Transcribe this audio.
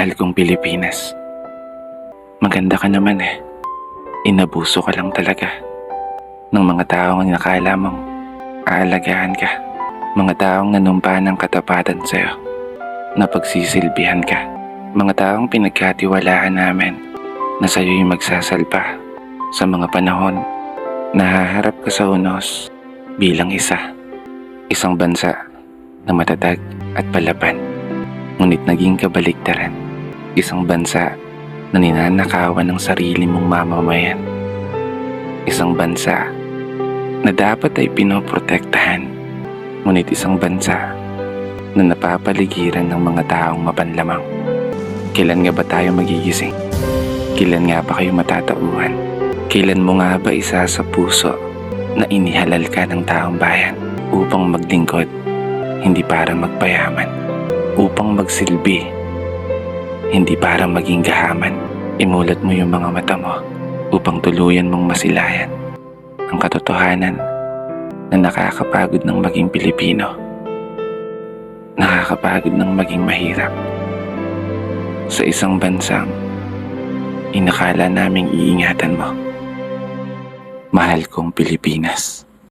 Mahal kong Pilipinas. Maganda ka naman eh. Inabuso ka lang talaga ng mga taong nakala mong aalagaan ka. Mga taong nanumpa ng katapatan sa'yo, na pagsisilbihan ka. Mga taong pinagkatiwalaan namin na sa'yo'y magsasalpa sa mga panahon na haharap ka sa unos bilang isang bansa na matatag at palaban. Ngunit naging kabaligtaran, isang bansa na ninanakawan ng sarili mong mamamayan. Isang bansa na dapat ay pinoprotektahan, ngunit isang bansa na napapaligiran ng mga taong mapanlamang. Kailan nga ba tayo magigising? Kailan nga ba kayo matatauhan? Kailan mo nga ba isa sa puso na inihalal ka ng taong bayan upang maglingkod, hindi para magpayaman, upang magsilbi, hindi para maging gahaman? Imulat mo yung mga mata mo upang tuluyan mong masilayan ang katotohanan na nakakapagod ng maging Pilipino, nakakapagod ng maging mahirap sa isang bansang inakala naming iingatan mo. Mahal kong Pilipinas.